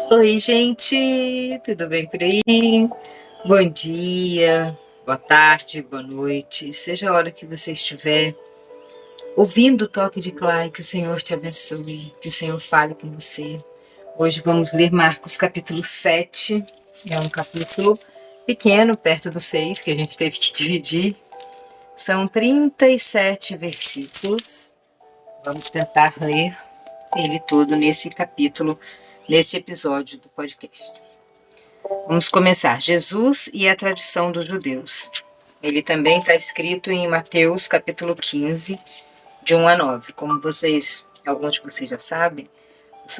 Oi, gente, tudo bem por aí? Bom dia, boa tarde, boa noite, seja a hora que você estiver ouvindo o toque de Clay, que o Senhor te abençoe, que o Senhor fale com você. Hoje vamos ler Marcos capítulo 7, é um capítulo pequeno, perto do 6, que a gente teve que dividir. São 37 versículos, vamos tentar ler ele todo nesse capítulo, nesse episódio do podcast. Vamos começar. Jesus e a tradição dos judeus. Ele também está escrito em Mateus capítulo 15, de 1 a 9. Como alguns de vocês já sabem,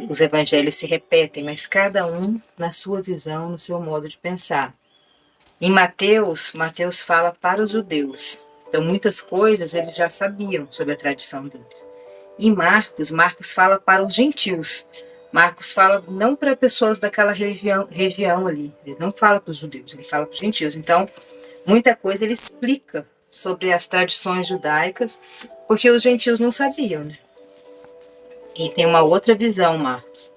os evangelhos se repetem, mas cada um na sua visão, no seu modo de pensar. Em Mateus fala para os judeus. Então, muitas coisas eles já sabiam sobre a tradição deles. Em Marcos fala para os gentios. Marcos fala não para pessoas daquela região ali. Ele não fala para os judeus, ele fala para os gentios. Então, muita coisa ele explica sobre as tradições judaicas, porque os gentios não sabiam, né? E tem uma outra visão, Marcos.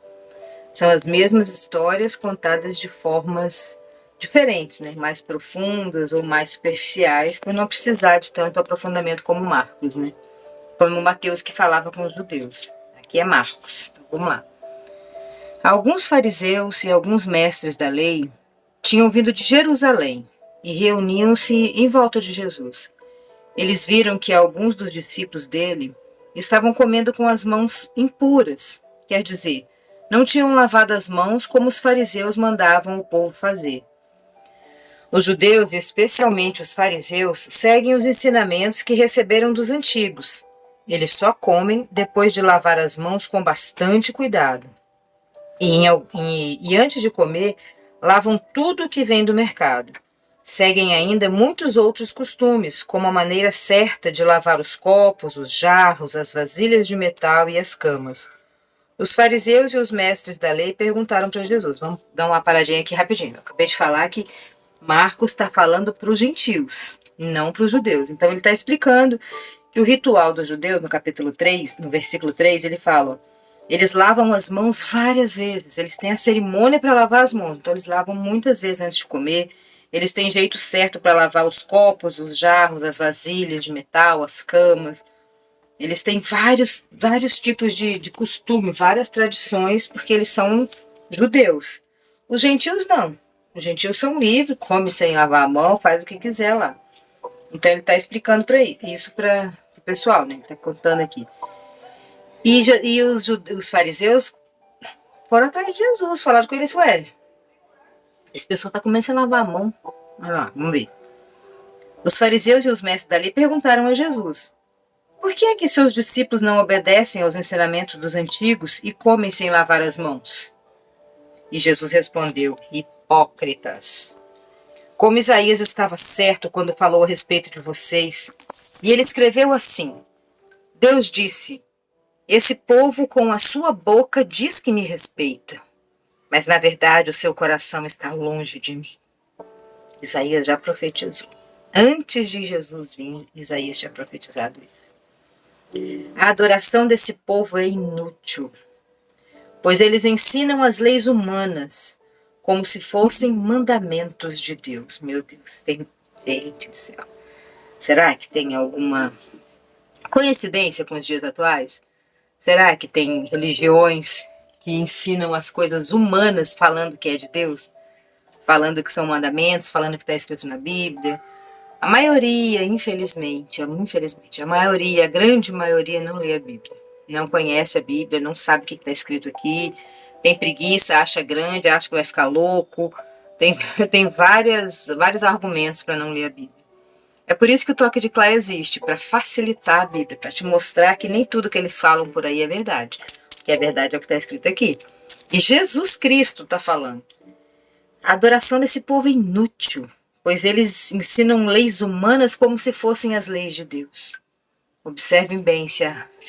São as mesmas histórias contadas de formas diferentes, né? Mais profundas ou mais superficiais, por não precisar de tanto aprofundamento como Marcos, né? Como Mateus, que falava com os judeus. Aqui é Marcos. Então, vamos lá. Alguns fariseus e alguns mestres da lei tinham vindo de Jerusalém e reuniam-se em volta de Jesus. Eles viram que alguns dos discípulos dele estavam comendo com as mãos impuras, quer dizer, não tinham lavado as mãos como os fariseus mandavam o povo fazer. Os judeus, especialmente os fariseus, seguem os ensinamentos que receberam dos antigos. Eles só comem depois de lavar as mãos com bastante cuidado. E antes de comer, lavam tudo o que vem do mercado. Seguem ainda muitos outros costumes, como a maneira certa de lavar os copos, os jarros, as vasilhas de metal e as camas. Os fariseus e os mestres da lei perguntaram para Jesus. Vamos dar uma paradinha aqui rapidinho. Eu acabei de falar que Marcos está falando para os gentios, não para os judeus. Então ele está explicando que o ritual dos judeus, no capítulo 3, no versículo 3, ele fala: eles lavam as mãos várias vezes, eles têm a cerimônia para lavar as mãos, então eles lavam muitas vezes antes de comer, eles têm jeito certo para lavar os copos, os jarros, as vasilhas de metal, as camas. Eles têm vários tipos de costume, várias tradições, porque eles são judeus. Os gentios não. Os gentios são livres, come sem lavar a mão, faz o que quiser lá. Então ele está explicando para isso para o pessoal, né? Ele está contando aqui. E os fariseus foram atrás de Jesus, falaram com eles: ué, esse pessoal está comendo sem lavar a mão. Olha lá, vamos ver. Os fariseus e os mestres da lei perguntaram a Jesus: por que é que seus discípulos não obedecem aos ensinamentos dos antigos e comem sem lavar as mãos? E Jesus respondeu: hipócritas. Como Isaías estava certo quando falou a respeito de vocês, e ele escreveu assim: Deus disse: esse povo com a sua boca diz que me respeita, mas na verdade o seu coração está longe de mim. Isaías já profetizou. Antes de Jesus vir, Isaías tinha profetizado isso. A adoração desse povo é inútil, pois eles ensinam as leis humanas como se fossem mandamentos de Deus. Meu Deus, gente do céu. Será que tem alguma coincidência com os dias atuais? Será que tem religiões que ensinam as coisas humanas falando que é de Deus? Falando que são mandamentos, falando que está escrito na Bíblia? A maioria, infelizmente, a grande maioria não lê a Bíblia. Não conhece a Bíblia, não sabe o que está escrito aqui, tem preguiça, acha grande, acha que vai ficar louco, tem vários argumentos para não ler a Bíblia. É por isso que o toque de Clay existe, para facilitar a Bíblia, para te mostrar que nem tudo que eles falam por aí é verdade. O que é verdade é o que está escrito aqui. E Jesus Cristo está falando. A adoração desse povo é inútil, pois eles ensinam leis humanas como se fossem as leis de Deus. Observem bem se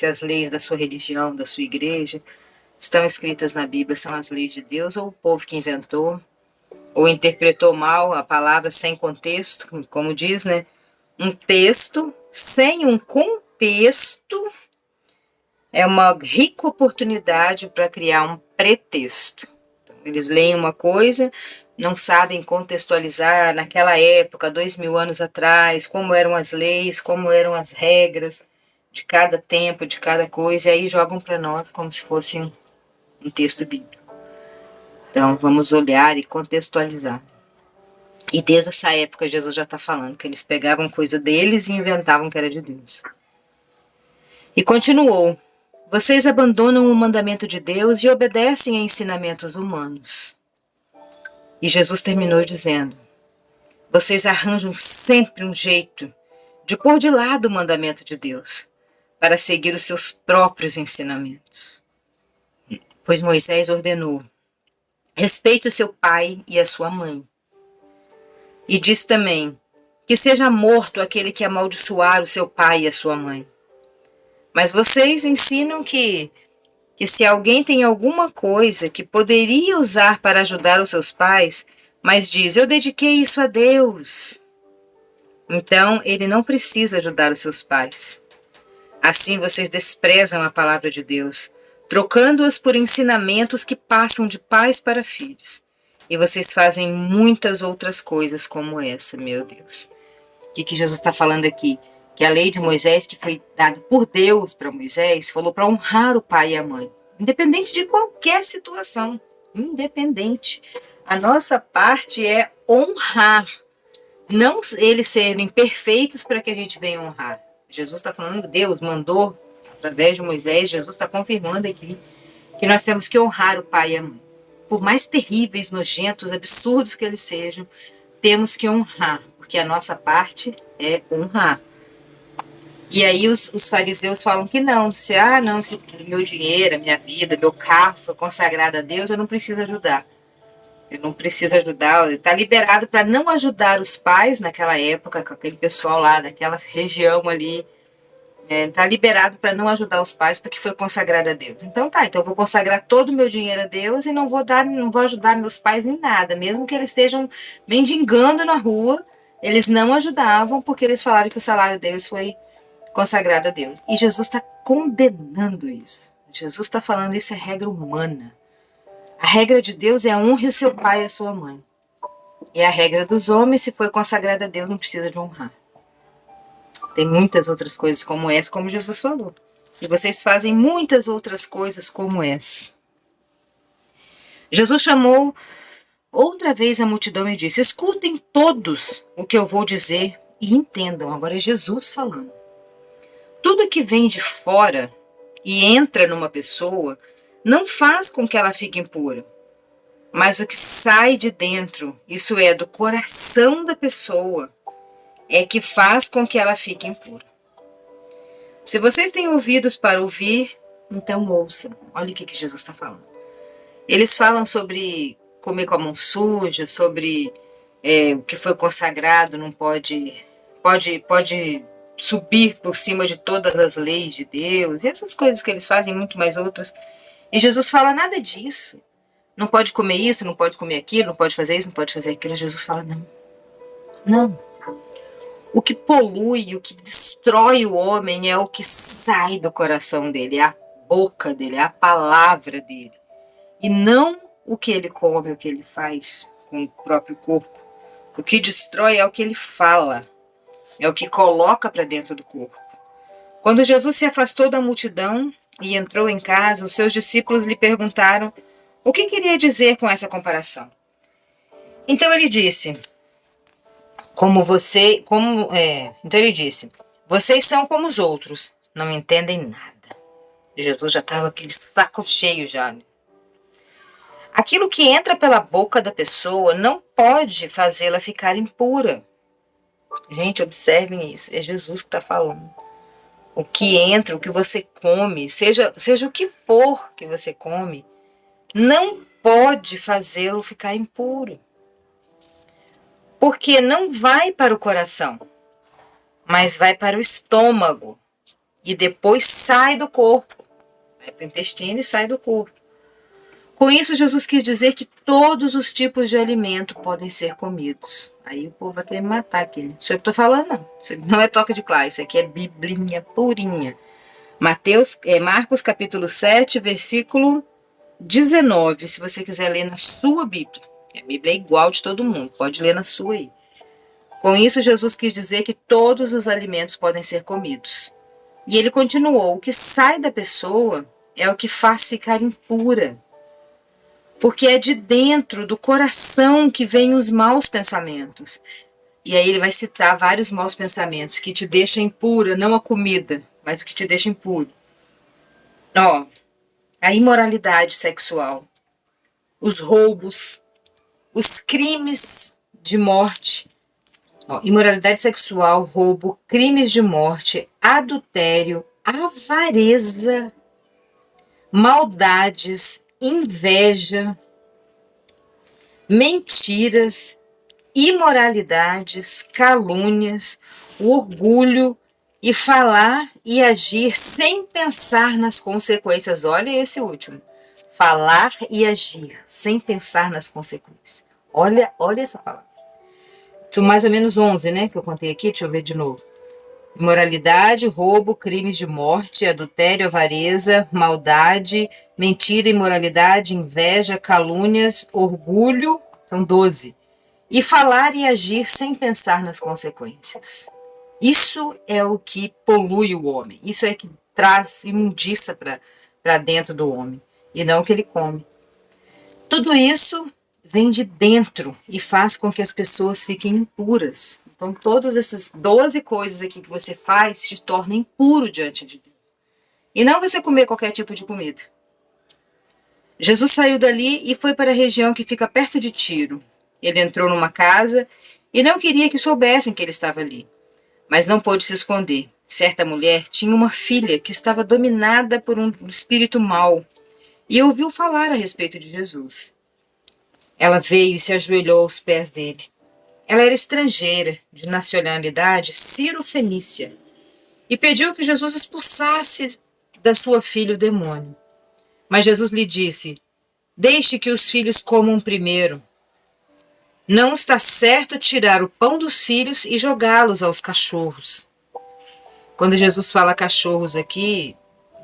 as leis da sua religião, da sua igreja, estão escritas na Bíblia, são as leis de Deus ou o povo que inventou, ou interpretou mal a palavra sem contexto, como diz, né? Um texto sem um contexto é uma rica oportunidade para criar um pretexto. Então, Eles leem uma coisa, não sabem contextualizar naquela época, 2000 anos atrás, como eram as leis, como eram as regras de cada tempo, de cada coisa, e aí jogam para nós como se fosse um texto bíblico. Então, vamos olhar e contextualizar. E desde essa época, Jesus já está falando que eles pegavam coisa deles e inventavam que era de Deus. E continuou: vocês abandonam o mandamento de Deus e obedecem a ensinamentos humanos. E Jesus terminou dizendo: vocês arranjam sempre um jeito de pôr de lado o mandamento de Deus para seguir os seus próprios ensinamentos. Pois Moisés ordenou: respeite o seu pai e a sua mãe. E diz também que seja morto aquele que amaldiçoar o seu pai e a sua mãe. Mas vocês ensinam que se alguém tem alguma coisa que poderia usar para ajudar os seus pais, mas diz: eu dediquei isso a Deus, então ele não precisa ajudar os seus pais. Assim vocês desprezam a palavra de Deus, trocando-as por ensinamentos que passam de pais para filhos. E vocês fazem muitas outras coisas como essa, meu Deus. O que Jesus está falando aqui? Que a lei de Moisés, que foi dada por Deus para Moisés, falou para honrar o pai e a mãe, independente de qualquer situação, independente. A nossa parte é honrar, não eles serem perfeitos para que a gente venha honrar. Jesus está falando, Deus mandou, através de Moisés, Jesus está confirmando aqui que nós temos que honrar o pai e a mãe. Por mais terríveis, nojentos, absurdos que eles sejam, temos que honrar, porque a nossa parte é honrar. E aí os fariseus falam que não, se meu dinheiro, a minha vida, meu carro foi consagrado a Deus, eu não preciso ajudar. Eu não preciso ajudar, está liberado para não ajudar os pais naquela época, com aquele pessoal lá, daquela região ali, está liberado para não ajudar os pais porque foi consagrado a Deus. Então eu vou consagrar todo o meu dinheiro a Deus e não vou ajudar meus pais em nada, mesmo que eles estejam mendigando na rua, eles não ajudavam porque eles falaram que o salário deles foi consagrado a Deus. E Jesus está condenando isso. Jesus está falando isso é regra humana. A regra de Deus é honre o seu pai e a sua mãe. E a regra dos homens, se foi consagrada a Deus, não precisa de honrar. Tem muitas outras coisas como essa, como Jesus falou. E vocês fazem muitas outras coisas como essa. Jesus chamou outra vez a multidão e disse: escutem todos o que eu vou dizer e entendam. Agora é Jesus falando. Tudo que vem de fora e entra numa pessoa não faz com que ela fique impura. Mas o que sai de dentro, isso é, do coração da pessoa, é que faz com que ela fique impura. Se vocês têm ouvidos para ouvir, então ouçam. Olha o que Jesus está falando. Eles falam sobre comer com a mão suja, sobre o que foi consagrado não pode subir por cima de todas as leis de Deus, e essas coisas que eles fazem, muito mais outras. E Jesus fala nada disso. Não pode comer isso, não pode comer aquilo, não pode fazer isso, não pode fazer aquilo. Jesus fala não. Não. O que polui, o que destrói o homem é o que sai do coração dele, é a boca dele, é a palavra dele. E não o que ele come, o que ele faz com o próprio corpo. O que destrói é o que ele fala, é o que coloca para dentro do corpo. Quando Jesus se afastou da multidão e entrou em casa, os seus discípulos lhe perguntaram o que queria dizer com essa comparação. Então ele disse, vocês são como os outros, não entendem nada. Jesus já estava aquele saco cheio já, né? Aquilo que entra pela boca da pessoa não pode fazê-la ficar impura. Gente, observem isso, é Jesus que está falando. O que entra, o que você come, seja o que for que você come, não pode fazê-lo ficar impuro. Porque não vai para o coração, mas vai para o estômago e depois sai do corpo. Vai para o intestino e sai do corpo. Com isso, Jesus quis dizer que todos os tipos de alimento podem ser comidos. Aí o povo vai querer me matar aqui. Não sei o que eu estou falando, não. Isso não é toque de Clá, isso aqui é biblinha purinha. Marcos capítulo 7, versículo 19, se você quiser ler na sua Bíblia. A Bíblia é igual de todo mundo, pode ler na sua aí. Com isso, Jesus quis dizer que todos os alimentos podem ser comidos. E ele continuou: o que sai da pessoa é o que faz ficar impura. Porque é de dentro do coração que vêm os maus pensamentos. E aí ele vai citar vários maus pensamentos que te deixam impura, não a comida, mas o que te deixa impuro. Ó, a imoralidade sexual, os roubos, os crimes de morte. Ó, imoralidade sexual, roubo, crimes de morte, adultério, avareza, maldades, inveja, mentiras, imoralidades, calúnias, o orgulho e falar e agir sem pensar nas consequências. Olha esse último. Falar e agir sem pensar nas consequências. Olha essa palavra. São mais ou menos 11, né, que eu contei aqui. Deixa eu ver de novo. Imoralidade, roubo, crimes de morte, adultério, avareza, maldade, mentira, imoralidade, inveja, calúnias, orgulho. São 12. E falar e agir sem pensar nas consequências. Isso é o que polui o homem. Isso é que traz imundiça para dentro do homem. E não o que ele come. Tudo isso vem de dentro e faz com que as pessoas fiquem impuras. Então, todas essas 12 coisas aqui que você faz te tornam impuro diante de Deus. E não você comer qualquer tipo de comida. Jesus saiu dali e foi para a região que fica perto de Tiro. Ele entrou numa casa e não queria que soubessem que ele estava ali. Mas não pôde se esconder. Certa mulher tinha uma filha que estava dominada por um espírito mau e ouviu falar a respeito de Jesus. Ela veio e se ajoelhou aos pés dele. Ela era estrangeira, de nacionalidade sírio-fenícia, e pediu que Jesus expulsasse da sua filha o demônio. Mas Jesus lhe disse: deixe que os filhos comam primeiro. Não está certo tirar o pão dos filhos e jogá-los aos cachorros. Quando Jesus fala cachorros aqui,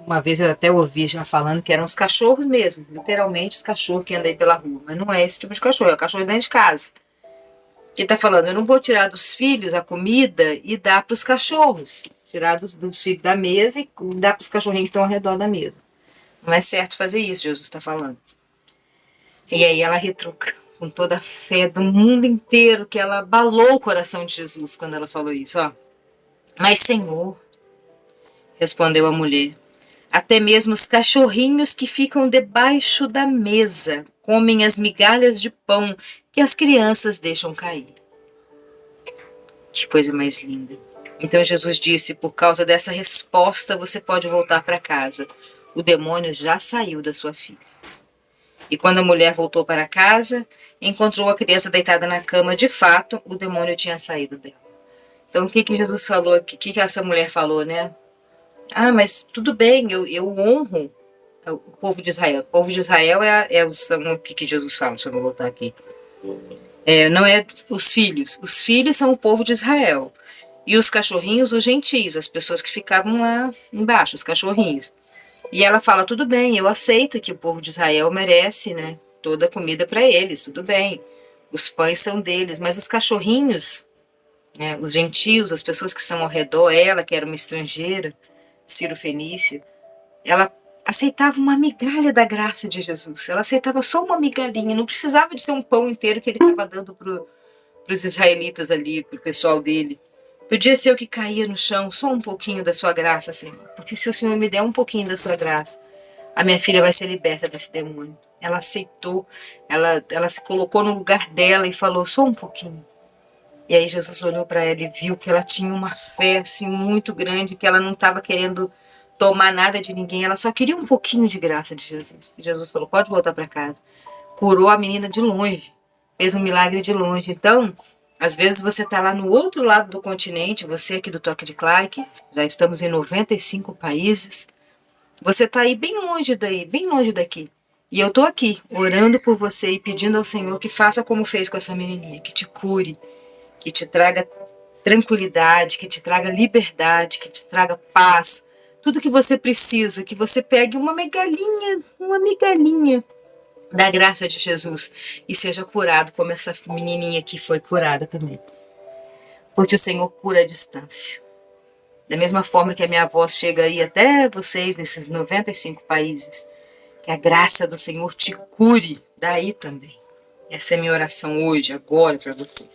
uma vez eu até ouvi já falando que eram os cachorros mesmo, literalmente os cachorros que andam aí pela rua, mas não é esse tipo de cachorro, é o cachorro dentro de casa. Ele está falando: eu não vou tirar dos filhos a comida e dar para os cachorros, tirar dos filhos da mesa e dar para os cachorrinhos que estão ao redor da mesa. Não é certo fazer isso, Jesus está falando. E aí ela retruca, com toda a fé do mundo inteiro, que ela abalou o coração de Jesus quando ela falou isso. Ó. Mas, Senhor, respondeu a mulher, até mesmo os cachorrinhos que ficam debaixo da mesa comem as migalhas de pão que as crianças deixam cair. Que coisa mais linda. Então Jesus disse: por causa dessa resposta você pode voltar para casa. O demônio já saiu da sua filha. E quando a mulher voltou para casa, encontrou a criança deitada na cama. De fato, o demônio tinha saído dela. Então, o que Jesus falou? O que essa mulher falou, né? Ah, mas tudo bem, eu honro o povo de Israel. O povo de Israel o que Jesus fala? Deixa eu voltar aqui. Não é os filhos. Os filhos são o povo de Israel. E os cachorrinhos, os gentios, as pessoas que ficavam lá embaixo, os cachorrinhos. E ela fala: tudo bem, eu aceito que o povo de Israel merece, né, toda a comida para eles, tudo bem. Os pães são deles, mas os cachorrinhos, né, os gentios, as pessoas que estão ao redor, ela que era uma estrangeira, Ciro-fenícia, ela aceitava uma migalha da graça de Jesus. Ela aceitava só uma migalhinha, não precisava de ser um pão inteiro que ele estava dando para os israelitas ali, para o pessoal dele. Podia ser o que caía no chão, só um pouquinho da sua graça, Senhor. Porque se o Senhor me der um pouquinho da sua graça, a minha filha vai ser liberta desse demônio. Ela aceitou, ela se colocou no lugar dela e falou: só um pouquinho. E aí Jesus olhou para ela e viu que ela tinha uma fé assim, muito grande, que ela não estava querendo tomar nada de ninguém, ela só queria um pouquinho de graça de Jesus. E Jesus falou: pode voltar para casa. Curou a menina de longe, fez um milagre de longe. Então, às vezes você está lá no outro lado do continente, você aqui do Toque de Clark, já estamos em 95 países, você está aí bem longe daí, bem longe daqui. E eu estou aqui, orando por você e pedindo ao Senhor que faça como fez com essa menininha, que te cure, que te traga tranquilidade, que te traga liberdade, que te traga paz. Tudo que você precisa, que você pegue uma migalhinha da graça de Jesus e seja curado como essa menininha que foi curada também. Porque o Senhor cura a distância. Da mesma forma que a minha voz chega aí até vocês nesses 95 países, que a graça do Senhor te cure daí também. Essa é a minha oração hoje, agora para vocês.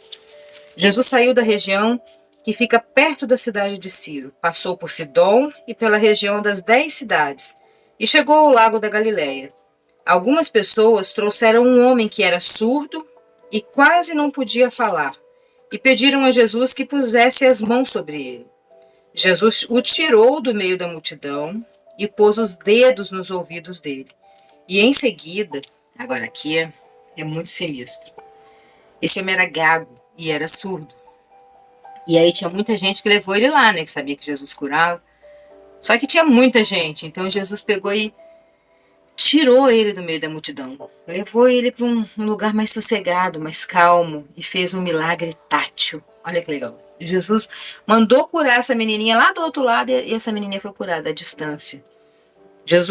Jesus saiu da região que fica perto da cidade de Ciro, passou por Sidom e pela região das 10 cidades e chegou ao lago da Galileia. Algumas pessoas trouxeram um homem que era surdo e quase não podia falar e pediram a Jesus que pusesse as mãos sobre ele. Jesus o tirou do meio da multidão e pôs os dedos nos ouvidos dele. E em seguida, agora aqui é muito sinistro, esse homem era gago e era surdo. E aí tinha muita gente que levou ele lá, né, que sabia que Jesus curava. Só que tinha muita gente, então Jesus pegou e tirou ele do meio da multidão. Levou ele para um lugar mais sossegado, mais calmo e fez um milagre tátil. Olha que legal. Jesus mandou curar essa menininha lá do outro lado e essa menininha foi curada à distância.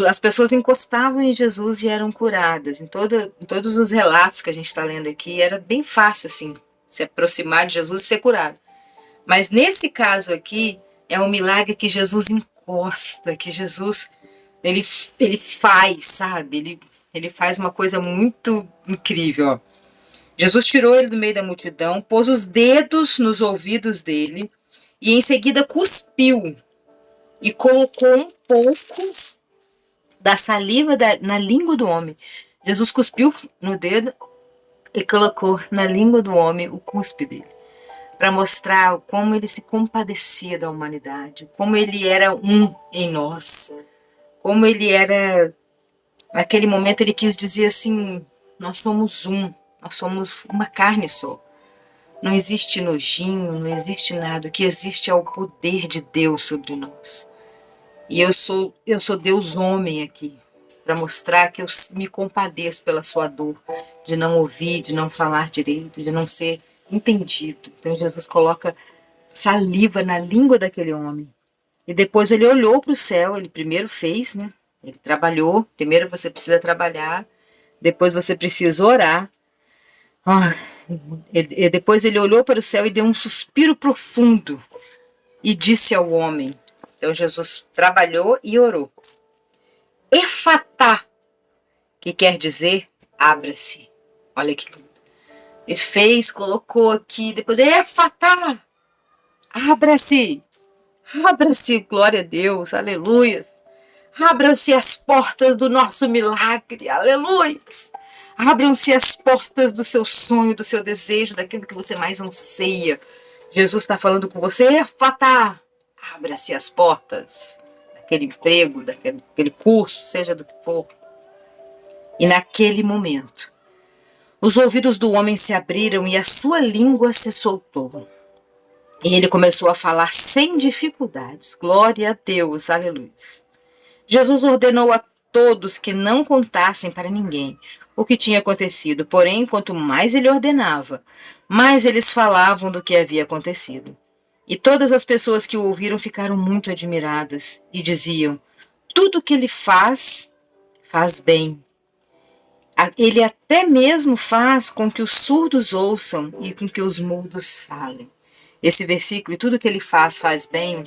As pessoas encostavam em Jesus e eram curadas. Em todos os relatos que a gente está lendo aqui, era bem fácil assim se aproximar de Jesus e ser curado. Mas nesse caso aqui, é um milagre que Jesus encosta, que Jesus ele faz, sabe? Ele faz uma coisa muito incrível. Ó. Jesus tirou ele do meio da multidão, pôs os dedos nos ouvidos dele e em seguida cuspiu e colocou um pouco da saliva na língua do homem. Jesus cuspiu no dedo e colocou na língua do homem o cuspe dele, para mostrar como ele se compadecia da humanidade, como ele era um em nós, como ele era, naquele momento ele quis dizer assim, nós somos uma carne só. Não existe nojinho, não existe nada, o que existe é o poder de Deus sobre nós. E eu sou Deus homem aqui, para mostrar que eu me compadeço pela sua dor, de não ouvir, de não falar direito, de não ser entendido. Então Jesus coloca saliva na língua daquele homem. E depois ele olhou para o céu, ele primeiro fez, né? Ele trabalhou, primeiro você precisa trabalhar, depois você precisa orar. Depois ele olhou para o céu e deu um suspiro profundo e disse ao homem. Então Jesus trabalhou e orou. Efatá, que quer dizer abra-se. Olha que lindo. E fez, colocou aqui, depois Efatá, abra-se. Abra-se, glória a Deus, aleluia. Abram-se as portas do nosso milagre, aleluia. Abram-se as portas do seu sonho, do seu desejo, daquilo que você mais anseia. Jesus está falando com você, Efatá. Abra-se as portas daquele emprego, daquele curso, seja do que for. E naquele momento, os ouvidos do homem se abriram e a sua língua se soltou. E ele começou a falar sem dificuldades. Glória a Deus, aleluia. Jesus ordenou a todos que não contassem para ninguém o que tinha acontecido. Porém, quanto mais ele ordenava, mais eles falavam do que havia acontecido. E todas as pessoas que o ouviram ficaram muito admiradas e diziam: tudo que ele faz bem. Ele até mesmo faz com que os surdos ouçam e com que os mudos falem. Esse versículo, e tudo que ele faz bem,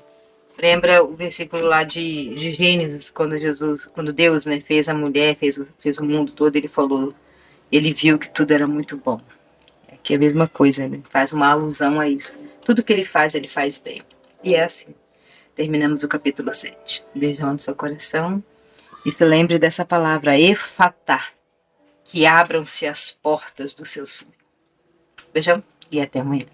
lembra o versículo lá de Gênesis, quando Deus, né, fez a mulher, fez o mundo todo, ele falou, ele viu que tudo era muito bom. Aqui é a mesma coisa, né? Faz uma alusão a isso. Tudo que ele faz bem. E é assim. Terminamos o capítulo 7. Beijão no seu coração. E se lembre dessa palavra, efatá, que abram-se as portas do seu sonho. Beijão e até amanhã.